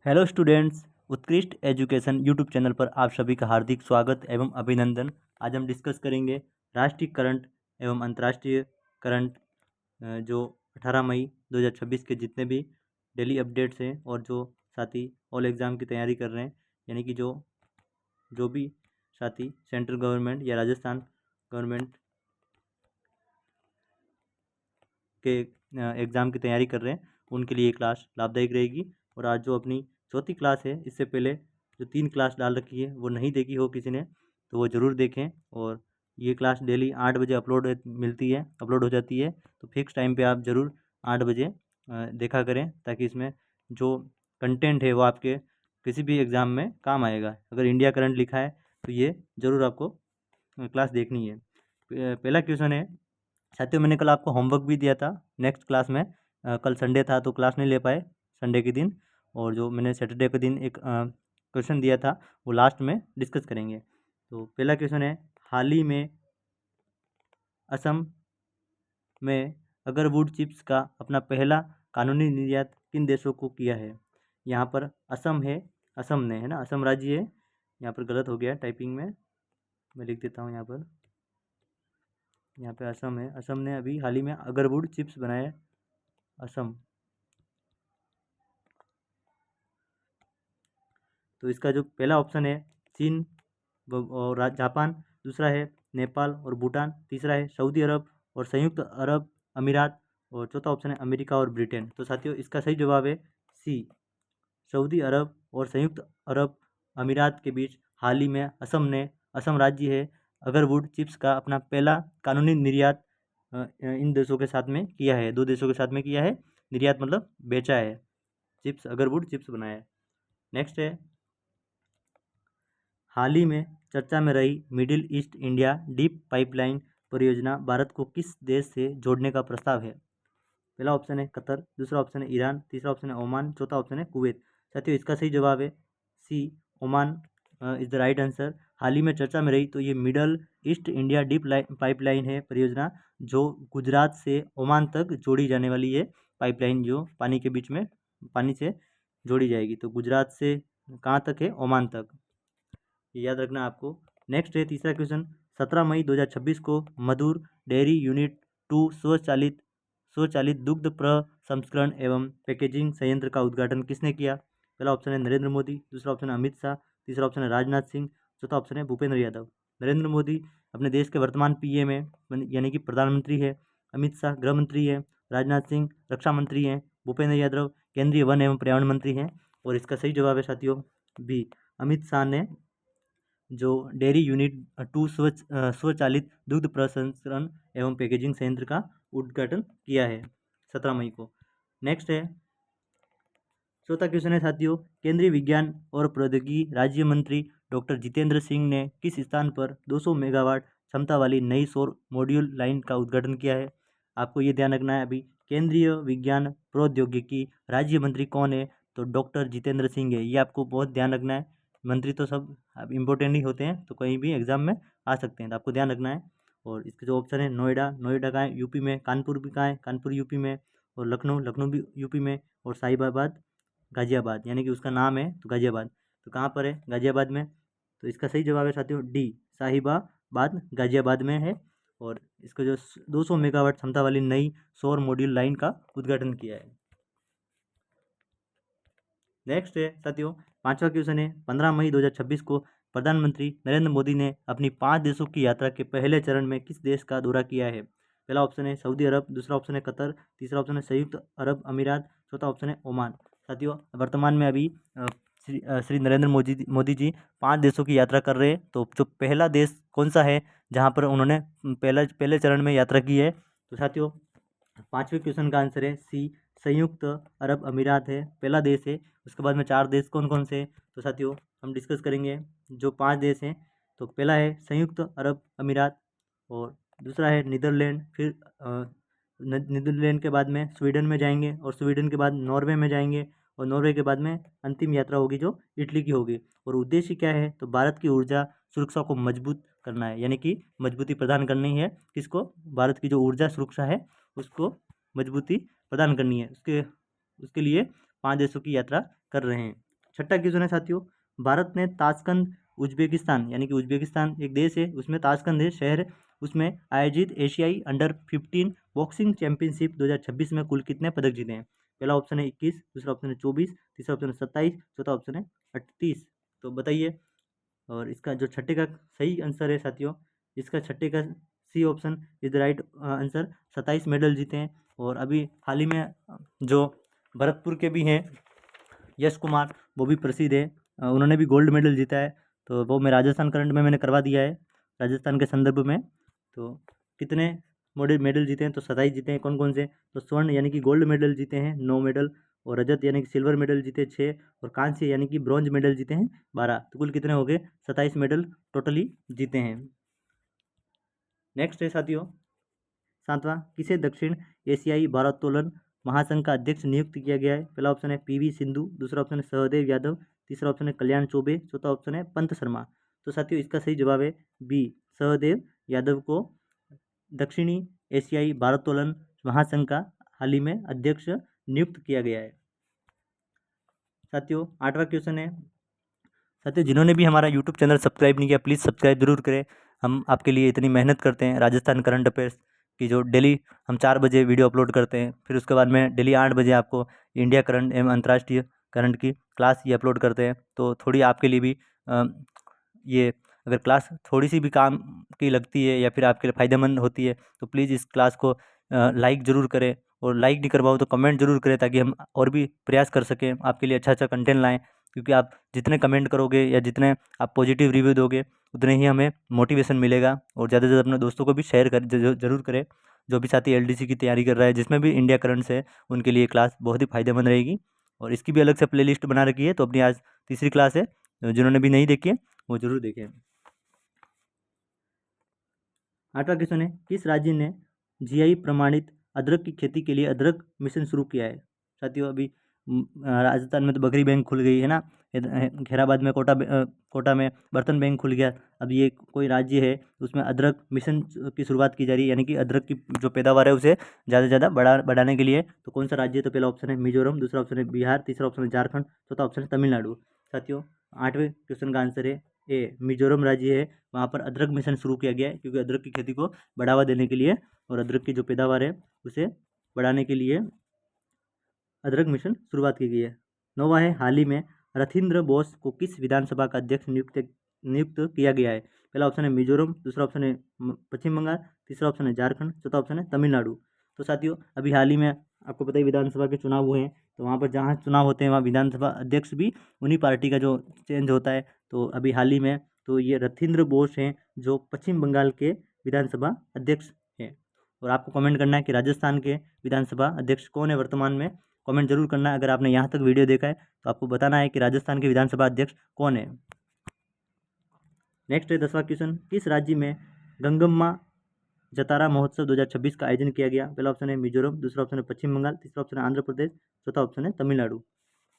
Hello students, उत्कृष्ट education YouTube channel पर आप सभी का हार्दिक स्वागत एवं अभिनंदन। आज हम डिस्कस करेंगे राष्ट्रीय करंट एवं अंतर्राष्ट्रीय करंट जो 18 मई 2026 के जितने भी डेली अपडेट्स हैं और जो साथी ऑल एग्ज़ाम की तैयारी कर रहे हैं, यानी कि जो भी साथी सेंट्रल गवर्नमेंट या राजस्थान गवर्नमेंट के एग्ज़ाम की तैयारी कर रहे हैं, उनके लिए क्लास लाभदायक रहेगी। और आज जो अपनी चौथी क्लास है, इससे पहले जो 3 क्लास डाल रखी है वो नहीं देखी हो किसी ने तो वो ज़रूर देखें। और ये क्लास डेली 8 बजे अपलोड हो जाती है, तो फिक्स टाइम पे आप ज़रूर 8 बजे देखा करें, ताकि इसमें जो कंटेंट है वो आपके किसी भी एग्ज़ाम में काम आएगा। अगर इंडिया करंट लिखा है तो ये ज़रूर आपको क्लास देखनी है। पहला क्वेश्चन है, साथियों मैंने कल आपको होमवर्क भी दिया था नेक्स्ट क्लास में। कल संडे था तो क्लास नहीं ले पाए संडे के दिन, और जो मैंने सैटरडे के दिन एक क्वेश्चन दिया था वो लास्ट में डिस्कस करेंगे। तो पहला क्वेश्चन है, हाल ही में असम में अगरवुड चिप्स का अपना पहला कानूनी निर्यात किन देशों को किया है। यहाँ पर असम है, असम ने है ना, असम राज्य है। यहाँ पर गलत हो गया टाइपिंग में, मैं लिख देता हूँ यहाँ पे असम है। असम ने अभी हाल ही में अगरवुड चिप्स बनाए, असम। तो इसका जो पहला ऑप्शन है चीन और जापान, दूसरा है नेपाल और भूटान, तीसरा है सऊदी अरब और संयुक्त अरब अमीरात, और चौथा ऑप्शन है अमेरिका और ब्रिटेन। तो साथियों इसका सही जवाब है सी, सऊदी अरब और संयुक्त अरब अमीरात के बीच हाल ही में असम राज्य है अगरवुड चिप्स का अपना पहला कानूनी निर्यात इन देशों के साथ में किया है, 2 देशों के साथ में किया है। निर्यात मतलब बेचा है, चिप्स अगरवुड चिप्स बनाया है। नेक्स्ट है, हाल ही में चर्चा में रही middle east India deep pipeline परियोजना भारत को किस देश से जोड़ने का प्रस्ताव है। पहला ऑप्शन है कतर, दूसरा ऑप्शन है ईरान, तीसरा ऑप्शन है ओमान, चौथा ऑप्शन है कुवैत। साथियों इसका सही जवाब है C, Oman is the right answer. हाल ही में चर्चा में रही तो ये Middle East India deep pipeline है परियोजना, जो गुजरात से ओमान तक जोड़ी जाने वाली है पाइपलाइन, जो पानी के बीच में पानी से जोड़ी जाएगी। तो गुजरात से कहाँ तक है, ओमान तक, ये याद रखना आपको। नेक्स्ट है तीसरा क्वेश्चन, 17 मई 2026 को मधुर डेयरी यूनिट 2 स्वचालित दुग्ध प्रसंस्करण एवं पैकेजिंग संयंत्र का उद्घाटन किसने किया। पहला ऑप्शन है नरेंद्र मोदी, दूसरा ऑप्शन है अमित शाह, तीसरा ऑप्शन है राजनाथ सिंह, चौथा ऑप्शन है भूपेंद्र यादव। नरेंद्र मोदी अपने देश के वर्तमान पीएम है, यानी कि प्रधानमंत्री है। अमित शाह गृह मंत्री है, राजनाथ सिंह रक्षा मंत्री हैं, भूपेंद्र यादव केंद्रीय वन एवं पर्यावरण मंत्री हैं। और इसका सही जवाब है साथियों बी, अमित शाह ने जो डेयरी यूनिट 2 स्वचालित दुग्ध प्रसंस्करण एवं पैकेजिंग संयंत्र का उद्घाटन किया है 17 मई को। नेक्स्ट है, चौथा क्वेश्चन है साथियों, केंद्रीय विज्ञान और प्रौद्योगिकी राज्य मंत्री डॉक्टर जितेंद्र सिंह ने किस स्थान पर 200 मेगावाट क्षमता वाली नई सौर मॉड्यूल लाइन का उद्घाटन किया है। आपको ये ध्यान रखना है, अभी केंद्रीय विज्ञान प्रौद्योगिकी राज्य मंत्री कौन है, तो डॉक्टर जितेंद्र सिंह है। ये आपको बहुत ध्यान रखना है, मंत्री तो सब अब इम्पोर्टेंट ही होते हैं, तो कहीं भी एग्जाम में आ सकते हैं, तो आपको ध्यान रखना है। और इसके जो ऑप्शन है, नोएडा, नोएडा कहाँ है, यूपी में, कानपुर भी कहाँ है, कानपुर यूपी में, और लखनऊ, लखनऊ भी यूपी में, और साहिबाबाद गाजियाबाद, यानी कि उसका नाम है तो गाजियाबाद, तो कहाँ पर है, गाजियाबाद में। तो इसका सही जवाब है साथियों डी, साहिबाबाद गाजियाबाद में है। और इसका जो 200 मेगावाट क्षमता वाली नई सौर मॉड्यूल लाइन का उद्घाटन किया है। नेक्स्ट है साथियों, पांचवा क्वेश्चन है, 15 मई 2026 को प्रधानमंत्री नरेंद्र मोदी ने अपनी 5 देशों की यात्रा के पहले चरण में किस देश का दौरा किया है। पहला ऑप्शन है सऊदी अरब, दूसरा ऑप्शन है कतर, तीसरा ऑप्शन है संयुक्त अरब अमीरात, चौथा ऑप्शन है ओमान। साथियों वर्तमान में अभी श्री नरेंद्र मोदी जी 5 देशों की यात्रा कर रहे हैं। तो जो पहला देश कौन सा है जहाँ पर उन्होंने पहले चरण में यात्रा की है, तो साथियों पांचवें क्वेश्चन का आंसर है सी, संयुक्त अरब अमीरात है, पहला देश है। उसके बाद में 4 देश कौन कौन से, तो साथियों हम डिस्कस करेंगे जो 5 देश हैं। तो पहला है संयुक्त अरब अमीरात, और दूसरा है नीदरलैंड, फिर नीदरलैंड के बाद में स्वीडन में जाएंगे, और स्वीडन के बाद नॉर्वे में जाएंगे, और नॉर्वे के बाद में अंतिम यात्रा होगी जो इटली की होगी। और उद्देश्य क्या है, तो भारत की ऊर्जा सुरक्षा को मजबूत करना है, यानी कि मजबूती प्रदान करनी है किसको, भारत की जो ऊर्जा सुरक्षा है उसको मजबूती प्रदान करनी है, उसके लिए 5 देशों की यात्रा कर रहे हैं। छठा क्वेश्चन है साथियों, भारत ने ताशकंद उज्बेकिस्तान यानी कि उज्बेकिस्तान एक देश है, उसमें ताशकंद है शहर, उसमें आयोजित एशियाई अंडर-15 बॉक्सिंग चैंपियनशिप 2026 में कुल कितने पदक जीते हैं? पहला ऑप्शन है 21, दूसरा ऑप्शन है 24, तीसरा ऑप्शन है 27, चौथा ऑप्शन है 38। तो बताइए। और इसका जो छठे का सही आंसर है साथियों, इसका छठे का C option is the right answer. 27 medal जीते हैं। और अभी हाल ही में जो भरतपुर के भी हैं यश कुमार, वो भी प्रसिद्ध है, उन्होंने भी गोल्ड मेडल जीता है। तो वो मैं राजस्थान करंट में मैंने करवा दिया है राजस्थान के संदर्भ में। तो कितने मेडल जीते हैं? तो 27 जीते हैं। कौन कौन से? तो स्वर्ण यानी कि गोल्ड मेडल जीते हैं 9 मेडल, और रजत यानी कि सिल्वर मेडल जीते 6, और कांस्य यानी कि ब्रॉन्ज मेडल जीते हैं 12। तो कुल कितने हो गए? 27 मेडल टोटली जीते हैं। नेक्स्ट है साथियों 7वां, किसे दक्षिण एशियाई भारोत्तोलन महासंघ का अध्यक्ष नियुक्त किया गया है? पहला ऑप्शन है पीवी सिंधु, दूसरा ऑप्शन है सहदेव यादव, तीसरा ऑप्शन है कल्याण चौबे, चौथा ऑप्शन है पंत शर्मा। तो साथियों इसका सही जवाब है बी, सहदेव यादव को दक्षिणी एशियाई भारोत्तोलन महासंघ का हाल ही में अध्यक्ष नियुक्त किया गया है। साथियों 8वां क्वेश्चन है, साथियों जिन्होंने भी हमारा यूट्यूब चैनल सब्सक्राइब नहीं किया प्लीज़ सब्सक्राइब जरूर करें। हम आपके लिए इतनी मेहनत करते हैं राजस्थान करंट अफेयर्स की, जो डेली हम 4 बजे वीडियो अपलोड करते हैं, फिर उसके बाद में डेली 8 बजे आपको इंडिया करंट एवं अंतर्राष्ट्रीय करंट की क्लास ये अपलोड करते हैं। तो थोड़ी आपके लिए भी ये अगर क्लास थोड़ी सी भी काम की लगती है या फिर आपके लिए फ़ायदेमंद होती है तो प्लीज़ इस क्लास को लाइक ज़रूर करें, और लाइक नहीं करवाओ तो कमेंट जरूर करें, ताकि हम और भी प्रयास कर सकें आपके लिए अच्छा अच्छा कंटेंट लाएं। क्योंकि आप जितने कमेंट करोगे या जितने आप पॉजिटिव रिव्यू दोगे उतने ही हमें मोटिवेशन मिलेगा। और ज़्यादा से ज़्यादा अपने दोस्तों को भी शेयर कर जरूर करें। जो भी साथी एलडीसी की तैयारी कर रहा है, जिसमें भी इंडिया करंट है, उनके लिए क्लास बहुत ही फायदेमंद रहेगी। और इसकी भी अलग से प्लेलिस्ट बना रखी है, तो अपनी आज तीसरी क्लास है, जिन्होंने भी नहीं देखी है वो जरूर देखें। 8वां क्वेश्चन है, किस राज्य ने जीआई प्रमाणित अदरक की खेती के लिए अदरक मिशन शुरू किया है? साथियों अभी राजस्थान में तो बकरी बैंक खुल गई है ना, खैराबाद में कोटा में बर्तन बैंक खुल गया। अब ये कोई राज्य है उसमें अदरक मिशन की शुरुआत की जा रही है, यानी कि अदरक की जो पैदावार है उसे ज़्यादा से ज़्यादा बढ़ाने के लिए। तो कौन सा राज्य है? तो पहला ऑप्शन है मिजोरम, दूसरा ऑप्शन है बिहार, तीसरा ऑप्शन है झारखंड, चौथा ऑप्शन है तमिलनाडु। साथियों 8वें क्वेश्चन का आंसर है ए, मिजोरम राज्य है, वहाँ पर अदरक मिशन शुरू किया गया है, क्योंकि अदरक की खेती को बढ़ावा देने के लिए और अदरक की जो पैदावार है उसे बढ़ाने के लिए अदरक मिशन शुरुआत की गई है। 9वां है, हाल ही में रथिंद्र बोस को किस विधानसभा का अध्यक्ष नियुक्त किया गया है? पहला ऑप्शन है मिजोरम, दूसरा ऑप्शन है पश्चिम बंगाल, तीसरा ऑप्शन है झारखंड, चौथा ऑप्शन है तमिलनाडु। तो साथियों अभी हाल ही में आपको पता है विधानसभा के चुनाव हुए हैं, तो वहाँ पर जहाँ चुनाव होते हैं वहाँ विधानसभा अध्यक्ष भी उन्हीं पार्टी का जो चेंज होता है। तो अभी हाल ही में तो ये रथिंद्र बोस हैं जो पश्चिम बंगाल के विधानसभा अध्यक्ष हैं। और आपको कमेंट करना है कि राजस्थान के विधानसभा अध्यक्ष कौन है वर्तमान में, कमेंट जरूर करना है। अगर आपने यहाँ तक वीडियो देखा है तो आपको बताना है कि राजस्थान के विधानसभा अध्यक्ष कौन है। नेक्स्ट है 10वां क्वेश्चन, किस राज्य में गंगम्मा जतारा महोत्सव 2026 का आयोजन किया गया? पहला ऑप्शन है मिजोरम, दूसरा ऑप्शन है पश्चिम बंगाल, तीसरा ऑप्शन है आंध्र प्रदेश, चौथा ऑप्शन है तमिलनाडु।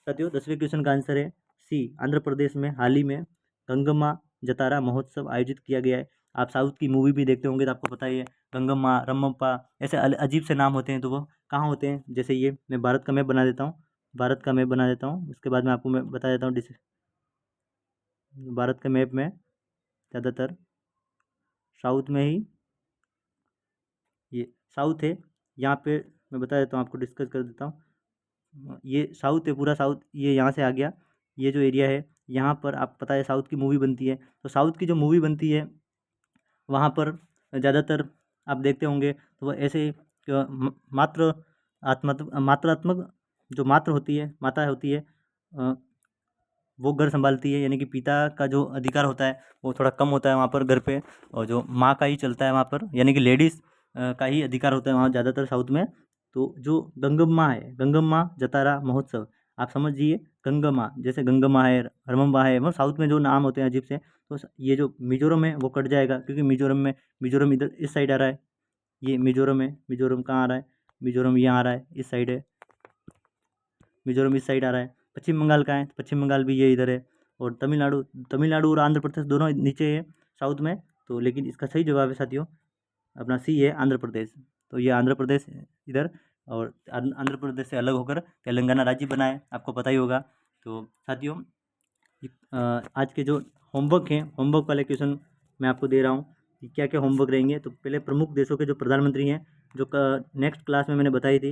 साथियों 10वें क्वेश्चन का आंसर है सी, आंध्र प्रदेश में हाल ही में गंगम्मा जतारा महोत्सव आयोजित किया गया है। आप साउथ की मूवी भी देखते होंगे तो आपको पता ही है, गंगम्मा, रम्मप्पा, ऐसे अजीब से नाम होते हैं, तो वो कहाँ होते हैं? जैसे ये मैं भारत का मैप बना देता हूँ, भारत का मैप बना देता हूँ, उसके बाद मैं आपको मैं बता देता हूँ भारत के मैप में ज़्यादातर साउथ में ही ये साउथ है, यहाँ पे मैं बता देता हूँ आपको, डिस्कस कर देता हूँ। ये साउथ है, पूरा साउथ ये यहाँ से आ गया, ये जो एरिया है यहाँ पर आप पता है साउथ की मूवी बनती है। तो साउथ की जो मूवी बनती है वहाँ पर ज़्यादातर आप देखते होंगे तो वो ऐसे मात्र मात्रात्मक जो मात्र होती है, माता होती है, वो घर संभालती है, यानी कि पिता का जो अधिकार होता है वो थोड़ा कम होता है वहाँ पर घर पे, और जो माँ का ही चलता है वहाँ पर, यानी कि लेडीज़ का ही अधिकार होता है वहाँ ज़्यादातर साउथ में। तो जो गंगम्मा है, गंगम्मा जतारा महोत्सव, आप समझिए गंगम्मा, जैसे गंगम्मा है, हरमम्मा है, वो साउथ में जो नाम होते हैं अजीब से, तो ये जो मिजोरम है वो कट जाएगा, क्योंकि मिजोरम इधर इस साइड आ रहा है, ये मिजोरम है, मिजोरम कहाँ आ रहा है? मिजोरम यहाँ आ रहा है, इस साइड है, मिजोरम इस साइड आ रहा है। पश्चिम बंगाल का है, पश्चिम बंगाल भी ये इधर है, और तमिलनाडु तमिलनाडु और आंध्र प्रदेश दोनों नीचे है साउथ में। तो लेकिन इसका सही जवाब है साथियों अपना सी है, आंध्र प्रदेश। तो ये आंध्र प्रदेश इधर, और आंध्र प्रदेश से अलग होकर तेलंगाना राज्य बना है, आपको पता ही होगा। तो साथियों आज के जो होमवर्क हैं, होमवर्क वाले क्वेश्चन मैं आपको दे रहा हूँ कि क्या क्या होमवर्क रहेंगे। तो पहले प्रमुख देशों के जो प्रधानमंत्री हैं, जो नेक्स्ट क्लास में मैंने बताई थी,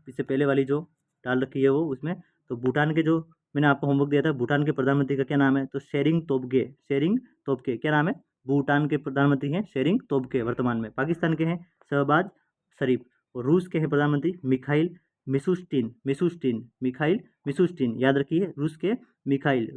इससे पहले वाली जो डाल रखी है वो उसमें, तो भूटान के जो मैंने आपको होमवर्क दिया था, भूटान के प्रधानमंत्री का क्या नाम है, तो शेरिंग तोब्गे। शेरिंग तोब्गे क्या नाम है, भूटान के प्रधानमंत्री हैं शेरिंग तोब्गे वर्तमान में। पाकिस्तान के हैं शहबाज शरीफ, और रूस के हैं प्रधानमंत्री मिखाइल मिशुस्टिन। मिखाइल मिशुस्टिन, याद रखिए, रूस के मिखाइल।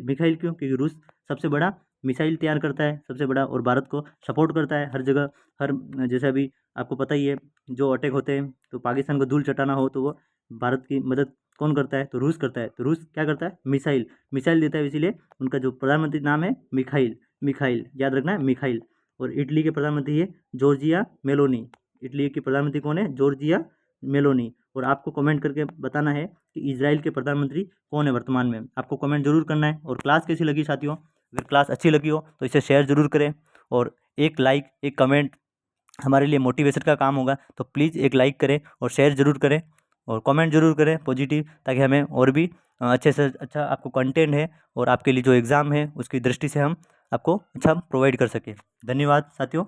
मिखाइल क्यों, क्योंकि रूस सबसे बड़ा मिसाइल तैयार करता है, सबसे बड़ा, और भारत को सपोर्ट करता है हर जगह। हर जैसे अभी आपको पता ही है, जो अटैक होते हैं तो पाकिस्तान को धूल चटाना हो तो वो भारत की मदद कौन करता है, तो रूस करता है। तो रूस क्या करता है, मिसाइल देता है, इसीलिए उनका जो प्रधानमंत्री नाम है मिखाइल, याद रखना है, मिखाइल। और इटली के प्रधानमंत्री है जॉर्जिया मेलोनी। इटली के प्रधानमंत्री कौन है, जॉर्जिया मेलोनी। और आपको कमेंट करके बताना है कि इजराइल के प्रधानमंत्री कौन है वर्तमान में, आपको कमेंट जरूर करना है। और क्लास कैसी लगी साथियों, अगर क्लास अच्छी लगी हो तो इसे शेयर जरूर करें, और एक लाइक एक कमेंट हमारे लिए मोटिवेशन का काम होगा। तो प्लीज़ एक लाइक करें और शेयर जरूर करें और कमेंट जरूर करें पॉजिटिव, ताकि हमें और भी अच्छे से अच्छा आपको कंटेंट है और आपके लिए जो एग्ज़ाम है उसकी दृष्टि से हम आपको अच्छा प्रोवाइड कर सकें। धन्यवाद साथियों।